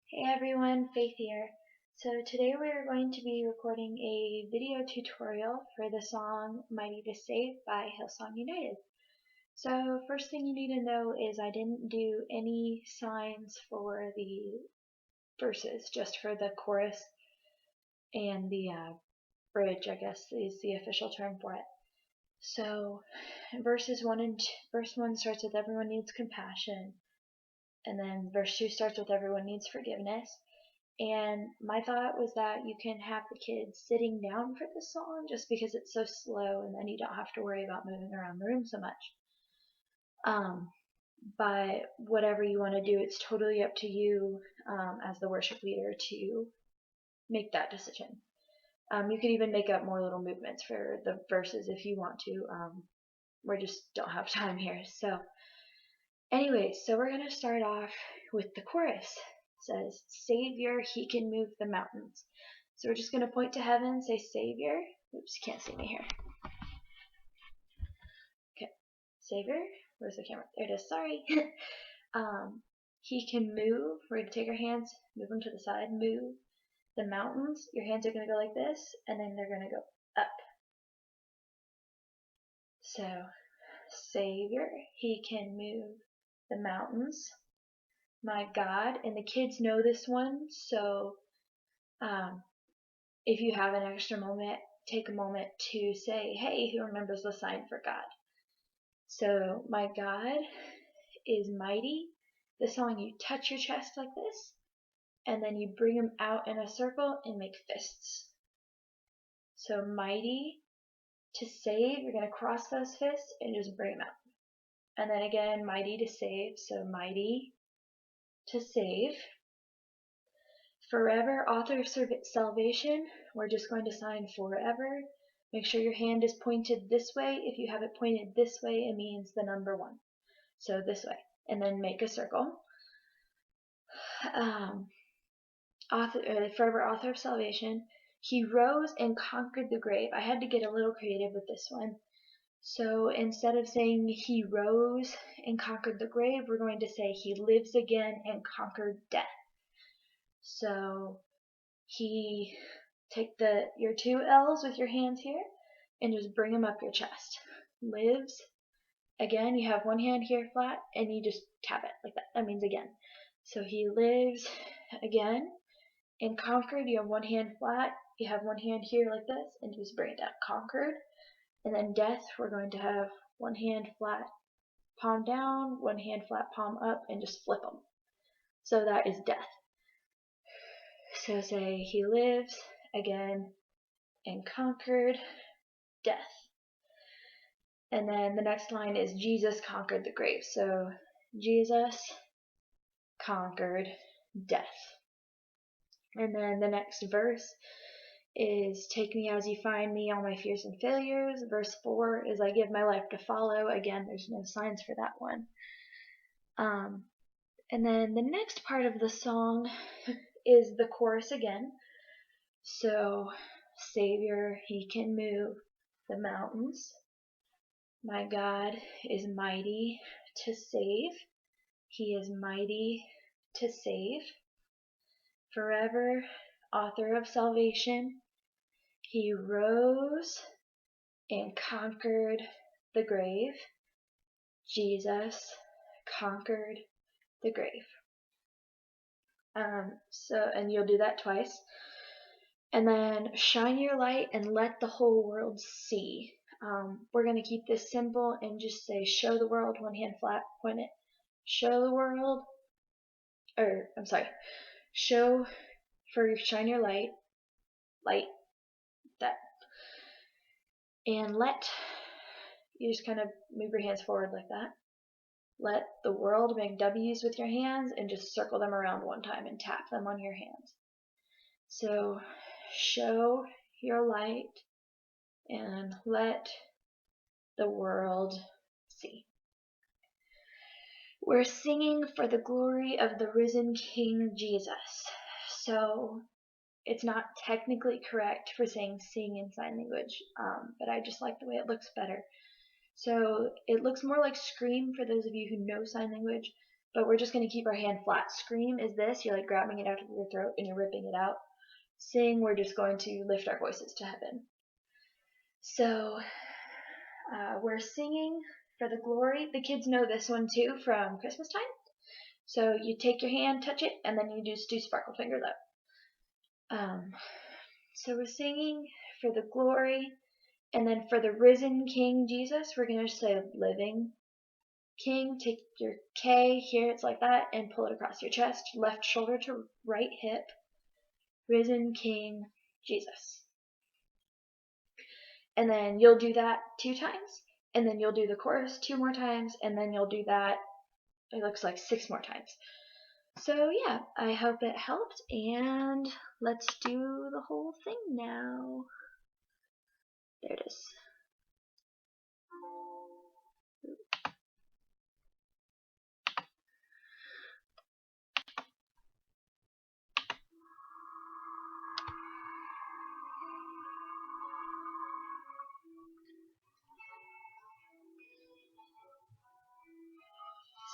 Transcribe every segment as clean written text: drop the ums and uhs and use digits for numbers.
Hey everyone, Faith here. So today we're going to be recording a video tutorial for the song Mighty to Save by Hillsong United. So first thing you need to know is I didn't do any signs for the verses, just for the chorus and the bridge, I guess is the official term for it. So verse 1 starts with everyone needs compassion, and then verse 2 starts with everyone needs forgiveness. And my thought was that you can have the kids sitting down for the song just because it's so slow, and then you don't have to worry about moving around the room so much. But whatever you want to do, it's totally up to you as the worship leader to make that decision. You can even make up more little movements for the verses if you want to. We just don't have time here. So anyway, so we're going to start off with the chorus. It says, Savior, he can move the mountains. So we're just going to point to heaven, say Savior. Oops, you can't see me here. Okay, Savior. Where's the camera? There it is. Sorry. He can move. We're going to take our hands, move them to the side, move the mountains. Your hands are going to go like this, and then they're going to go up. So, Savior, he can move the mountains. My God, and the kids know this one, so if you have an extra moment, take a moment to say, hey, who remembers the sign for God? So, my God is mighty. The song, you touch your chest like this, and then you bring them out in a circle and make fists. So, mighty to save, you're going to cross those fists and just bring them out. And then again, mighty to save, so mighty to save. Forever, author of salvation, we're just going to sign forever. Make sure your hand is pointed this way. If you have it pointed this way, it means the number 1. So this way. And then make a circle. Forever, author of salvation. He rose and conquered the grave. I had to get a little creative with this one. So instead of saying he rose and conquered the grave, we're going to say he lives again and conquered death. So take your 2 L's with your hands here and just bring them up your chest. Lives. Again, you have one hand here flat and you just tap it like that. That means again. So he lives again and conquered. You have one hand flat. You have one hand here like this and just bring it down. Conquered. And then death, we're going to have one hand flat, palm down, one hand flat, palm up, and just flip them. So that is death. So say he lives again and conquered death. And then the next line is Jesus conquered the grave. So Jesus conquered death. And then the next verse is take me as you find me, all my fears and failures. Verse 4 is I give my life to follow. Again, there's no signs for that one. And then the next part of the song is the chorus again. So, Savior, he can move the mountains. My God is mighty to save. He is mighty to save. Forever, author of salvation. He rose and conquered the grave. Jesus conquered the grave. And you'll do that twice. And then shine your light and let the whole world see. We're going to keep this simple and just say show the world, one hand flat, point it. Show the world, show for shine your light that. And you just kind of move your hands forward like that. Let the world make W's with your hands and just circle them around one time and tap them on your hands. So show your light and let the world see. We're singing for the glory of the risen King Jesus. So it's not technically correct for saying sing in sign language, but I just like the way it looks better. So it looks more like scream for those of you who know sign language, but we're just going to keep our hand flat. Scream is this, you're like grabbing it out of your throat and you're ripping it out. Sing, we're just going to lift our voices to heaven. So we're singing for the glory. The kids know this one too from Christmas time. So you take your hand, touch it, and then you just do sparkle fingers up. So we're singing for the glory, and then for the risen King Jesus, we're going to say living King. Take your K, here it's like that, and pull it across your chest, left shoulder to right hip. Risen King Jesus. And then you'll do that 2 times, and then you'll do the chorus 2 more times, and then you'll do that, it looks like 6 more times. So yeah, I hope it helped, and let's do the whole thing now. There it is.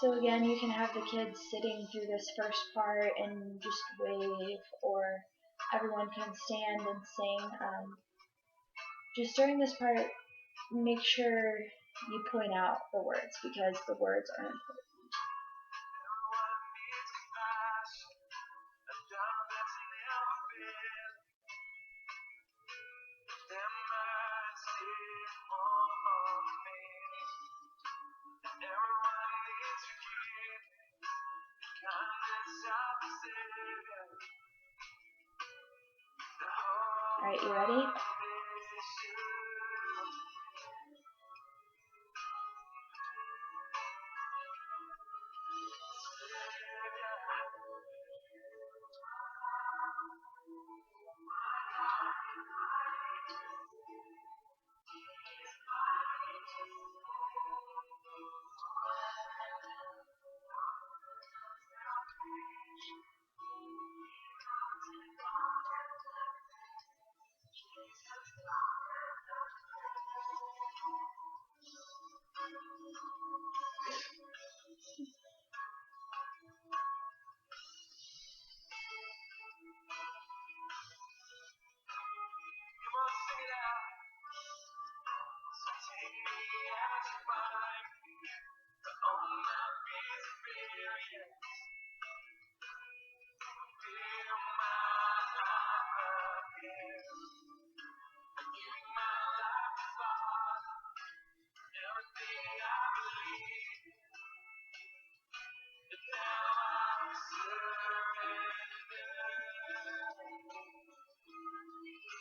So again, you can have the kids sitting through this first part and just wave, or everyone can stand and sing. Just during this part, make sure you point out the words, because the words are important. Alright, you ready?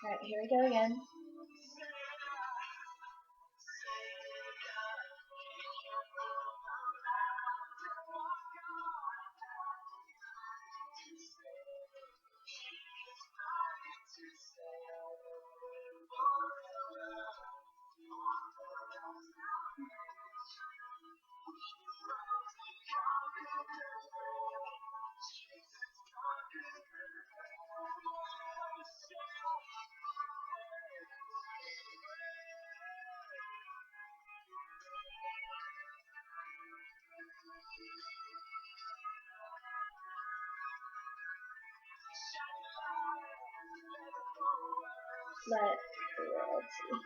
Alright, here we go again. Let the world see.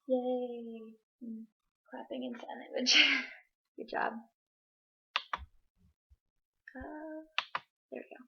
Yay. Clapping in sign language. Good job. There we go.